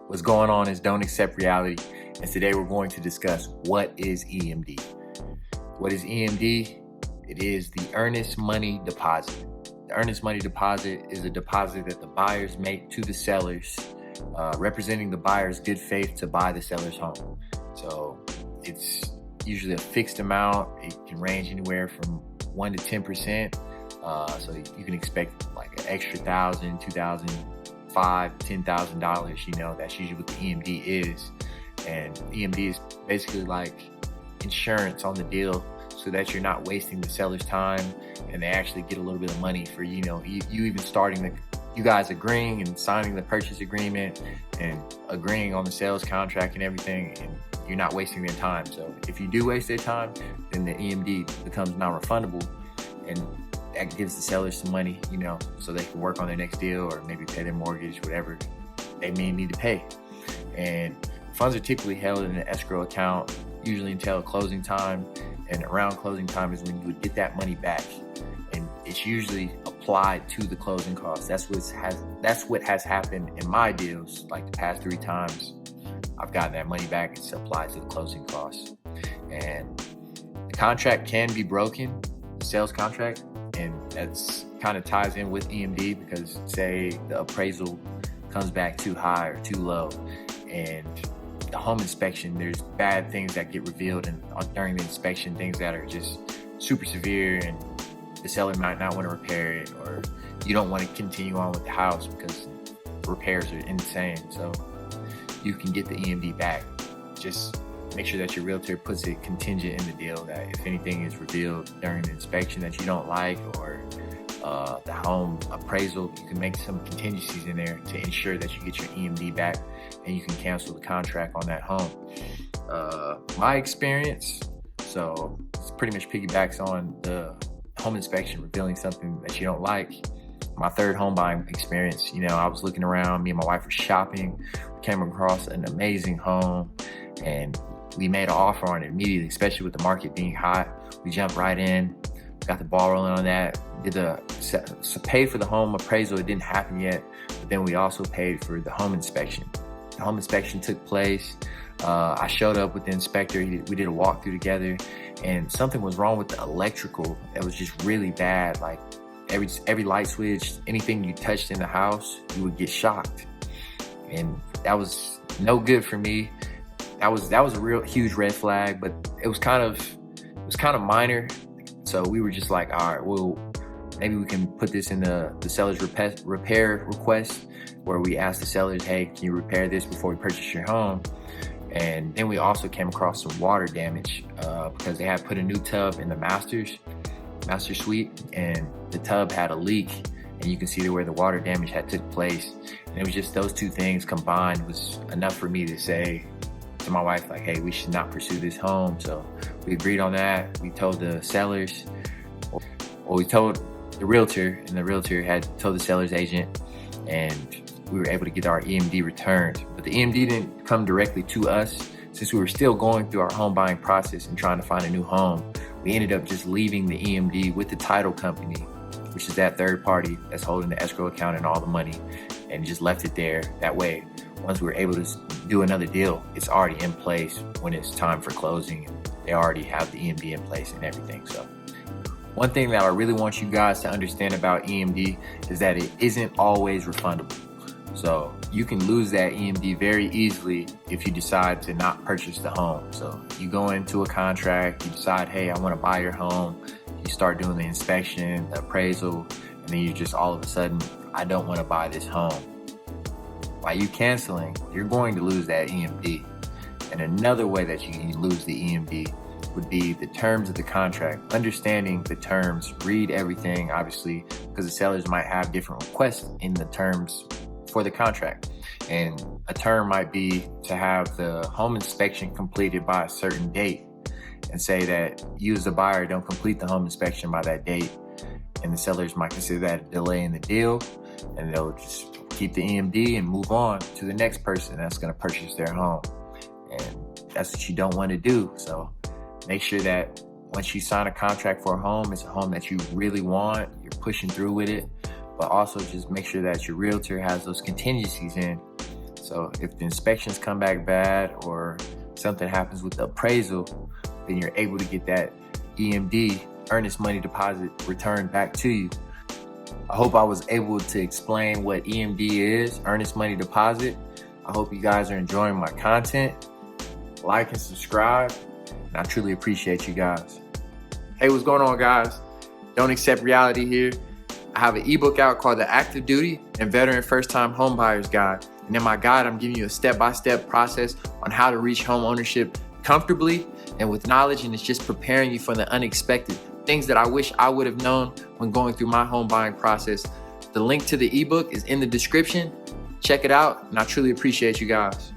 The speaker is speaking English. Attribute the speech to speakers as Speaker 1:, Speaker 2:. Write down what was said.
Speaker 1: What's going on is Don't Accept Reality, and today we're going to discuss what is EMD. What is EMD? It is the earnest money deposit. The earnest money deposit is a deposit that the buyers make to the sellers, representing the buyer's good faith to buy the seller's home. So it's usually a fixed amount. It can range anywhere from 1 to 10%. So you can expect like an extra $1,000, $2,000, $5,000, $10,000. That's usually what the EMD is. And EMD is basically like insurance on the deal, so that you're not wasting the seller's time, and they actually get a little bit of money for you even starting you guys agreeing and signing the purchase agreement and agreeing on the sales contract and everything, and you're not wasting their time. So if you do waste their time, then the EMD becomes non-refundable, and that gives the sellers some money, so they can work on their next deal or maybe pay their mortgage, whatever they may need to pay. And funds are typically held in an escrow account, usually until closing time. And around closing time is when you would get that money back. And it's usually applied to the closing costs. That's what has happened in my deals. Like the past 3 times, I've gotten that money back. It's applied to the closing costs. And the contract can be broken, the sales contract, and that's kind of ties in with EMD, because say the appraisal comes back too high or too low, and the home inspection, there's bad things that get revealed during the inspection, things that are just super severe, and the seller might not want to repair it, or you don't want to continue on with the house because repairs are insane. So you can get the EMD back. Just make sure that your realtor puts it contingent in the deal, that if anything is revealed during the inspection that you don't like, or the home appraisal, you can make some contingencies in there to ensure that you get your EMD back and you can cancel the contract on that home. My experience, so it's pretty much piggybacks on the home inspection revealing something that you don't like. My third home buying experience, I was looking around, me and my wife were shopping, we came across an amazing home, and we made an offer on it immediately, especially with the market being hot. We jumped right in, got the ball rolling on that, paid for the home appraisal. It didn't happen yet, but then we also paid for the home inspection. The home inspection took place. I showed up with the inspector. We did a walkthrough together, and something was wrong with the electrical. It was just really bad. Like every light switch, anything you touched in the house, you would get shocked, and that was no good for me. That was a real huge red flag, but it was kind of minor. So we were just like, all right, well, maybe we can put this in the seller's repair request, where we ask the sellers, hey, can you repair this before we purchase your home? And then we also came across some water damage because they had put a new tub in the master suite, and the tub had a leak, and you can see where the water damage had took place. And it was just those 2 things combined was enough for me to say to my wife, like, hey, we should not pursue this home. So we agreed on that. We told the sellers, well, we told the realtor, and the realtor had told the seller's agent, and we were able to get our EMD returned. But the EMD didn't come directly to us. Since we were still going through our home buying process and trying to find a new home, we ended up just leaving the EMD with the title company, which is that third party that's holding the escrow account and all the money, and just left it there. That way, once we were able to do another deal, it's already in place when it's time for closing. They already have the EMD in place and everything. So one thing that I really want you guys to understand about EMD is that it isn't always refundable. So you can lose that EMD very easily if you decide to not purchase the home. So you go into a contract, you decide, hey, I want to buy your home. You start doing the inspection, the appraisal, and then you just all of a sudden, I don't want to buy this home. By you canceling, you're going to lose that EMD. And another way that you can lose the EMD would be the terms of the contract. Understanding the terms, read everything, obviously, because the sellers might have different requests in the terms for the contract. And a term might be to have the home inspection completed by a certain date, and say that you as the buyer don't complete the home inspection by that date, and the sellers might consider that a delay in the deal, and they'll just keep the EMD and move on to the next person that's going to purchase their home. And that's what you don't want to do. So make sure that once you sign a contract for a home, it's a home that you really want, you're pushing through with it, but also just make sure that your realtor has those contingencies in, So if the inspections come back bad or something happens with the appraisal, then you're able to get that EMD, earnest money deposit, returned back to you. I hope I was able to explain what EMD is, earnest money deposit. I hope you guys are enjoying my content. Like and subscribe, and I truly appreciate you guys. Hey, what's going on, guys? Don't Accept Reality here. I have an ebook out called The Active Duty and Veteran First Time Homebuyers Guide. And in my guide, I'm giving you a step-by-step process on how to reach home ownership comfortably and with knowledge, and it's just preparing you for the unexpected. Things that I wish I would have known when going through my home buying process. The link to the ebook is in the description. Check it out, and I truly appreciate you guys.